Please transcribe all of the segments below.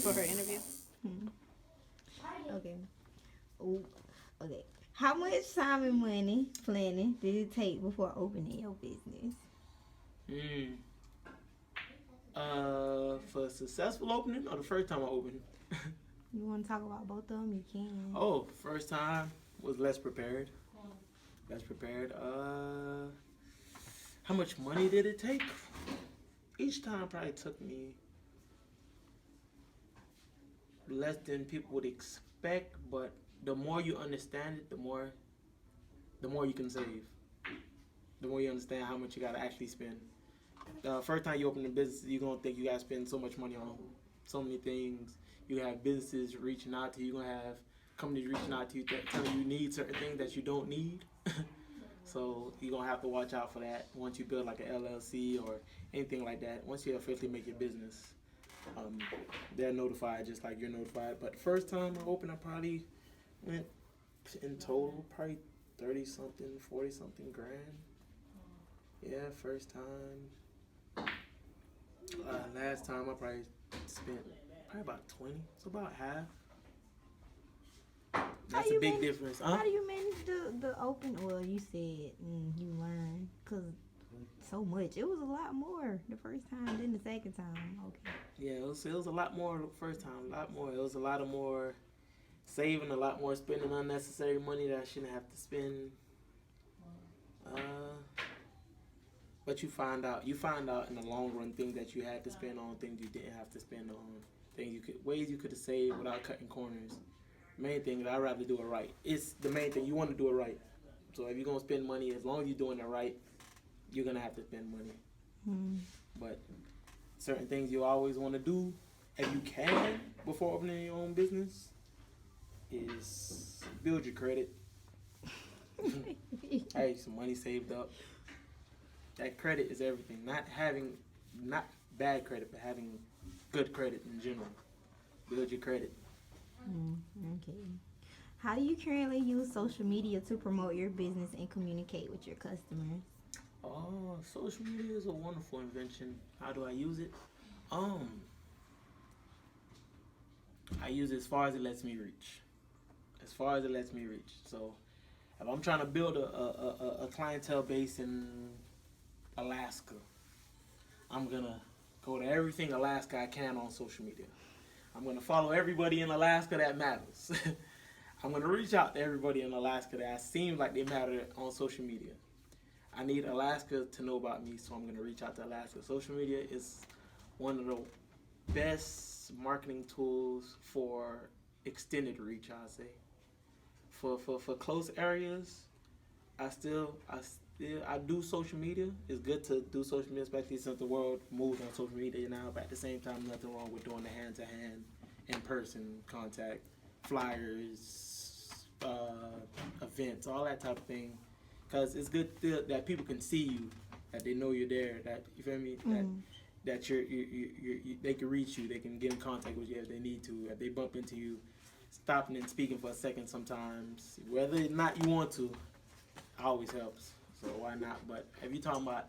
for her interview. Hmm. Okay. Ooh, okay. How much time and money planning did it take before opening your business? Mm. For a successful opening or the first time I opened? You want to talk about both of them? You can. Oh, first time was less prepared. Less prepared. How much money did it take? Each time probably took me less than people would expect, but the more you understand it, the more you can save. The more you understand how much you gotta actually spend. The first time you open a business, you're gonna think you gotta spend so much money on so many things. You have businesses reaching out to you. You're gonna have companies reaching out to you telling you need certain things that you don't need. So you're gonna have to watch out for that once you build like an LLC or anything like that. Once you officially make your business, um, they're notified just like you're notified. But the first time I opened, I probably went in total probably 30 something, 40 something grand. Yeah, first time. Last time I probably spent probably about 20. So about half. How That's a you big manage? difference. How do you manage the open? Well, you said you learned because so much. It was a lot more the first time than the second time. Okay. Yeah, it was a lot more the first time. A lot more. It was a lot of more saving, a lot more spending unnecessary money that I shouldn't have to spend. Uh, but you find out in the long run things that you had to spend on, things you didn't have to spend on, ways you could have saved without cutting corners. Main thing is I'd rather do it right. It's the main thing. You want to do it right. So if you're gonna spend money, as long as you're doing it right, you're gonna have to spend money. Hmm. But certain things you always want to do, if you can, before opening your own business, is build your credit. Have some money saved up. That credit is everything. Not bad credit, but having good credit in general. Build your credit. Okay. How do you currently use social media to promote your business and communicate with your customers? Oh, social media is a wonderful invention. How do I use it? Um, I use it as far as it lets me reach. As far as it lets me reach. So if I'm trying to build a clientele base in Alaska, I'm gonna go to everything Alaska I can on social media. I'm gonna follow everybody in Alaska that matters. I'm gonna reach out to everybody in Alaska that seems like they matter on social media. I need Alaska to know about me, so I'm gonna reach out to Alaska. Social media is one of the best marketing tools for extended reach. I say for close areas, I do social media. It's good to do social media, especially since the world moves on social media now. But at the same time, nothing wrong with doing the hand to hand, in person contact, flyers, events, all that type of thing. Because it's good that people can see you, that they know you're there. That you feel me? That they can reach you. They can get in contact with you if they need to. If they bump into you, stopping and speaking for a second sometimes, whether or not you want to, always helps. So why not? But if you're talking about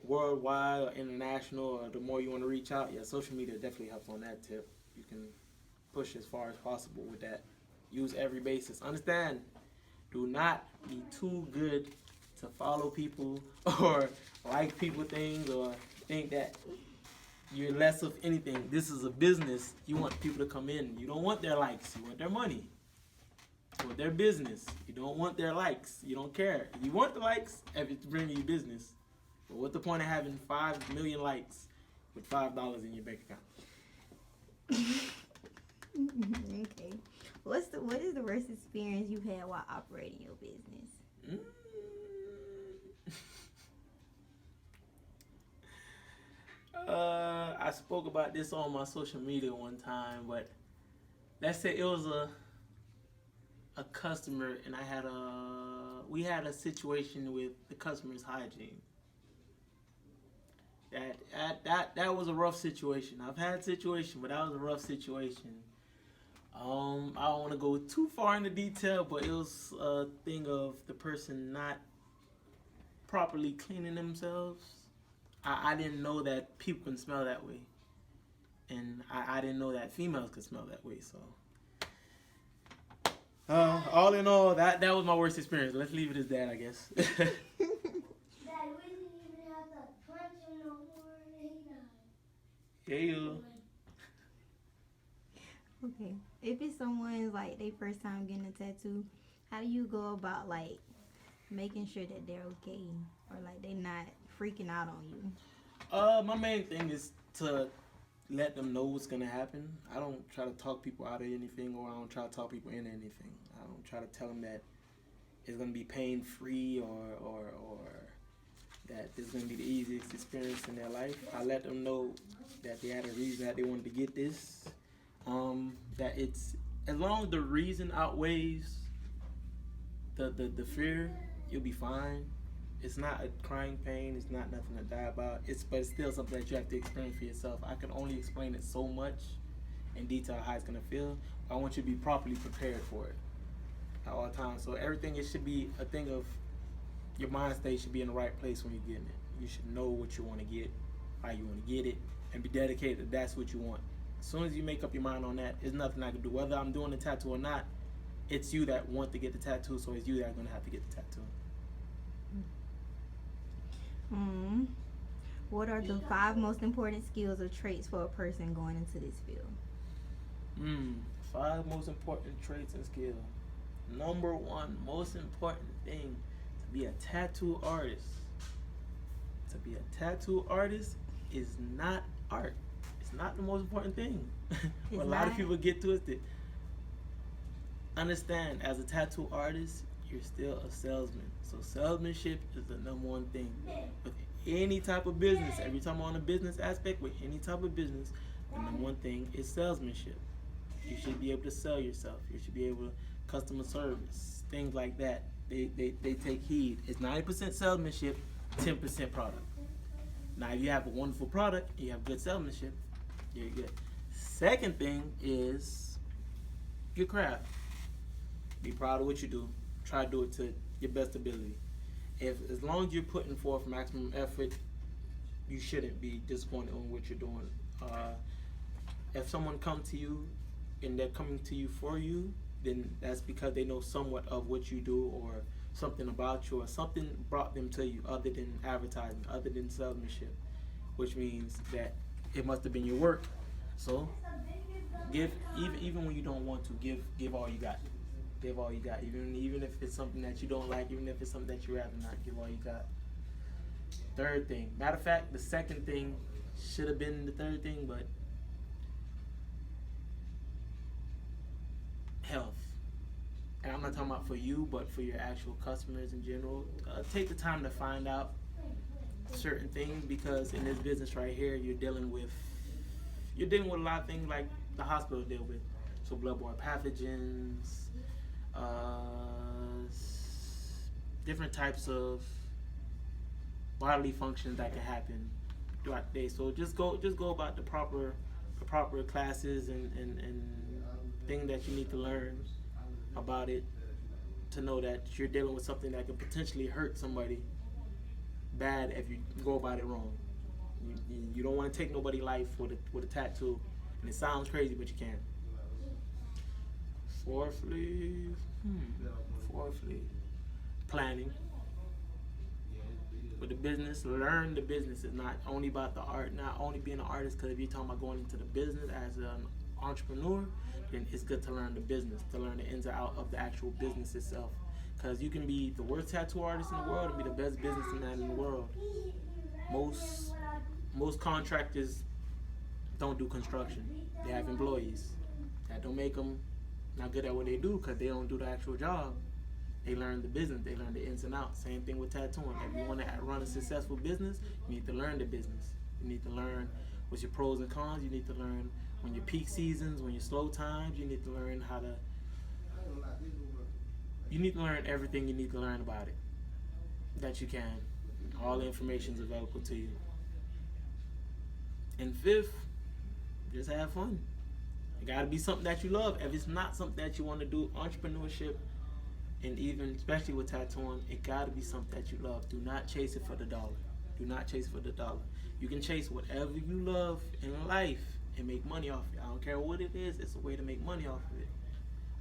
worldwide or international, or the more you want to reach out, yeah, social media definitely helps on that tip. You can push as far as possible with that. Use every basis. Understand, do not be too good to follow people or like people things or think that you're less of anything. This is a business. You want people to come in. You don't want their likes. You want their money. You want their business. You don't want their likes. You don't care. You want the likes if it's bringing you business. But what's the point of having 5 million likes with $5 in your bank account? Okay. What is the worst experience you've had while operating your business? Mm. I spoke about this on my social media one time, but let's say it was a customer, and we had a situation with the customer's hygiene. That was a rough situation. I've had situation, but that was a rough situation. I don't want to go too far into detail, but it was a thing of the person not properly cleaning themselves. I didn't know that people can smell that way. and I didn't know that females could smell that way. So, all in all, that was my worst experience. Let's leave it as that, I guess. Dad, we didn't even have to punch him no more. He died. Yeah, you. Okay. If it's someone's like their first time getting a tattoo, how do you go about like making sure that they're okay or like they not freaking out on you? My main thing is to let them know what's gonna happen. I don't try to talk people out of anything, or I don't try to talk people into anything. I don't try to tell them that it's gonna be pain free or that this is gonna be the easiest experience in their life. I let them know that they had a reason that they wanted to get this. That it's, as long as the reason outweighs the fear, you'll be fine. It's not a crying pain. It's not nothing to die about. But it's still something that you have to experience for yourself. I can only explain it so much in detail how it's gonna feel. I want you to be properly prepared for it at all times. So everything, it should be a thing of your mind state should be in the right place when you're getting it. You should know what you want to get, how you want to get it, and be dedicated that that's what you want. As soon as you make up your mind on that, there's nothing I can do. Whether I'm doing the tattoo or not, it's you that want to get the tattoo, so it's you that's gonna have to get the tattoo. What are the 5 most important skills or traits for a person going into this field? 5 most important traits and skills. Number 1 most important thing, to be a tattoo artist. To be a tattoo artist is not art. It's not the most important thing. A lot of people get twisted. Understand, as a tattoo artist, you're still a salesman. So salesmanship is the number 1 thing. With any type of business, every time on a business aspect, with any type of business, the number 1 thing is salesmanship. You should be able to sell yourself. You should be able to customer service, things like that. They take heed. It's 90% salesmanship, 10% product. Now, if you have a wonderful product, you have good salesmanship, you're good. Second thing is your craft. Be proud of what you do. Try to do it to your best ability. As long as you're putting forth maximum effort, you shouldn't be disappointed on what you're doing. If someone comes to you and they're coming to you for you, then that's because they know somewhat of what you do or something about you, or something brought them to you other than advertising, other than salesmanship, which means that it must have been your work. So give, even when you don't want to, give all you got. Give all you got, even if it's something that you don't like, even if it's something that you rather not. Give all you got. Third thing, matter of fact, the second thing should have been the third thing, but health. And I'm not talking about for you, but for your actual customers in general. Take the time to find out certain things, because in this business right here, you're dealing with a lot of things like the hospital deal with. So bloodborne pathogens, different types of bodily functions that can happen throughout the day. So just go about the proper classes and things that you need to learn about it, to know that you're dealing with something that could potentially hurt somebody bad if you go about it wrong. You don't want to take nobody's life with a tattoo, and it sounds crazy, but you can't. Fourthly, planning. With the business, learn the business. It's not only about the art, not only being an artist, because if you're talking about going into the business as an entrepreneur, then it's good to learn the business, to learn the ins and outs of the actual business itself. Because you can be the worst tattoo artist in the world and be the best businessman in the world. Most contractors don't do construction. They have employees. That don't make them not good at what they do, because they don't do the actual job. They learn the business. They learn the ins and outs. Same thing with tattooing. If you want to run a successful business, you need to learn the business. You need to learn what's your pros and cons. You need to learn when your peak seasons, when your slow times. You need to learn how to. You need to learn everything you need to learn about it that you can. All the information is available to you. And fifth, just have fun. It got to be something that you love. If it's not something that you want to do, entrepreneurship, and even especially with tattooing, it got to be something that you love. Do not chase it for the dollar. Do not chase it for the dollar. You can chase whatever you love in life and make money off it. I don't care what it is, it's a way to make money off of it.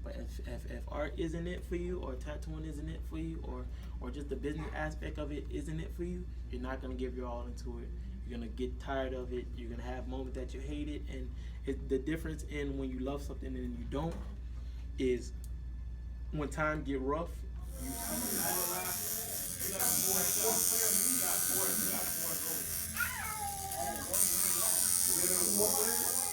But if art isn't it for you, or tattooing isn't it for you, or just the business aspect of it isn't it for you, you're not gonna give your all into it. You're gonna get tired of it. You're gonna have moments that you hate it, and the difference in when you love something and you don't is when time get rough, you see it.